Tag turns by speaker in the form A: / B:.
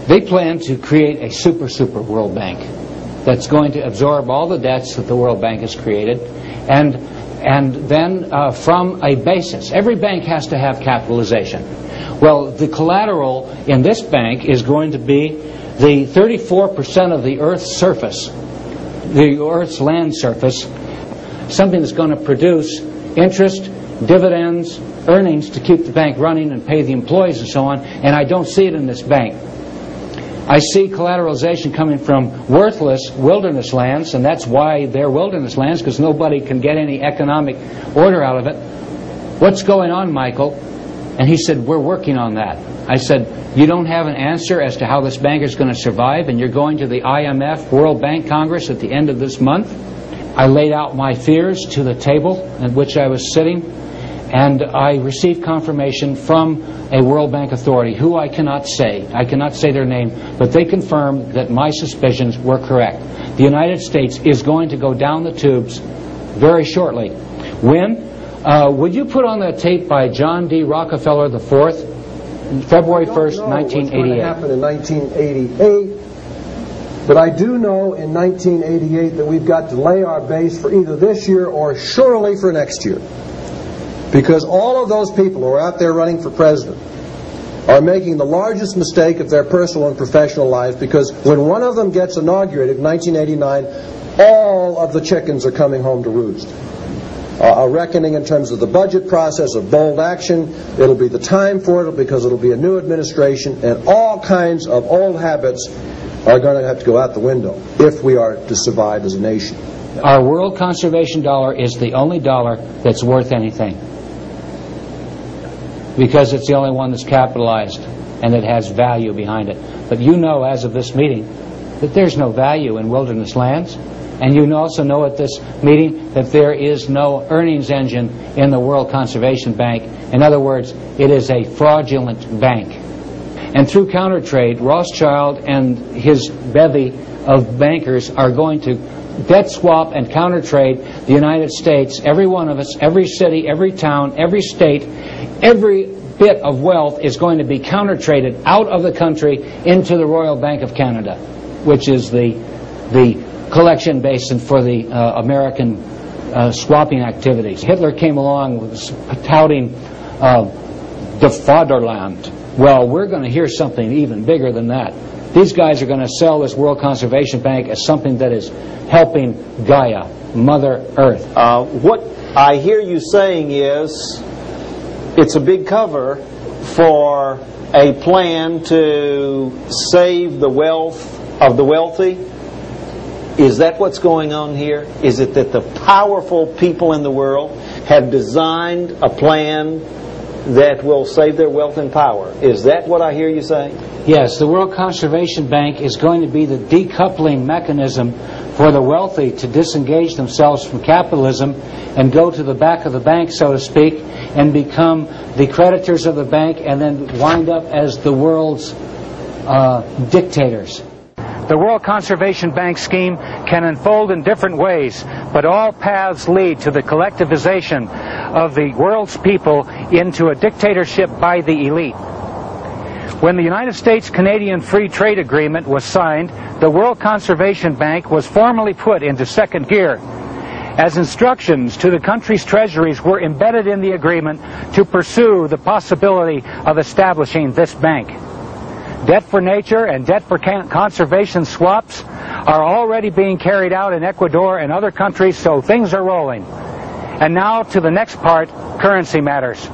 A: They plan to create a super World Bank that's going to absorb all the debts that the World Bank has created, and then from a basis. Every bank has to have capitalization. Well, the collateral in this bank is going to be the 34% of the Earth's surface, the Earth's land surface, something that's going to produce interest, dividends, earnings to keep the bank running and pay the employees and so on, and I don't see it in this bank. I see collateralization coming from worthless wilderness lands, and that's why they're wilderness lands, because nobody can get any economic order out of it. What's going on, Michael? And he said, we're working on that. I said, you don't have an answer as to how this bank is going to survive, and you're going to the IMF World Bank Congress at the end of this month? I laid out my fears to the table at which I was sitting, and I received confirmation from a World Bank authority, who I cannot say their name, but they confirmed that my suspicions were correct. The United States is going to go down the tubes very shortly. When? Would you put on that tape by John D. Rockefeller IV, February 1st, 1988?
B: I don't know what's going to happen in 1988. But I do know in 1988 that we've got to lay our base for either this year or surely for next year. Because all of those people who are out there running for president are making the largest mistake of their personal and professional lives, because when one of them gets inaugurated in 1989, all of the chickens are coming home to roost. A reckoning in terms of the budget process, of bold action. It'll be the time for it because it'll be a new administration, and all kinds of old habits are going to have to go out the window if we are to survive as a nation.
A: Our world conservation dollar is the only dollar that's worth anything, because it's the only one that's capitalized and that has value behind it. But you know, as of this meeting, that there's no value in wilderness lands. And you also know at this meeting that there is no earnings engine in the World Conservation Bank. In other words, it is a fraudulent bank. And through countertrade, Rothschild and his bevy of bankers are going to debt swap and countertrade the United States. Every one of us, every city, every town, every state, every bit of wealth is going to be countertraded out of the country into the Royal Bank of Canada, which is the collection basin for the American swapping activities. Hitler came along touting the fatherland. Well, we're going to hear something even bigger than that. These guys are going to sell this World Conservation Bank as something that is helping Gaia, Mother Earth.
C: What I hear you saying is it's a big cover for a plan to save the wealth of the wealthy. Is that what's going on here? Is it that the powerful people in the world have designed a plan that will save their wealth and power? Is that what I hear you saying?
A: Yes, the World Conservation Bank is going to be the decoupling mechanism for the wealthy to disengage themselves from capitalism and go to the back of the bank, so to speak, and become the creditors of the bank and then wind up as the world's dictators. The World Conservation Bank scheme can unfold in different ways, but all paths lead to the collectivization of the world's people into a dictatorship by the elite. When the United States-Canadian Free Trade Agreement was signed, the World Conservation Bank was formally put into second gear, as instructions to the country's treasuries were embedded in the agreement to pursue the possibility of establishing this bank. Debt for nature and debt for conservation swaps are already being carried out in Ecuador and other countries, so things are rolling. And now to the next part, currency matters.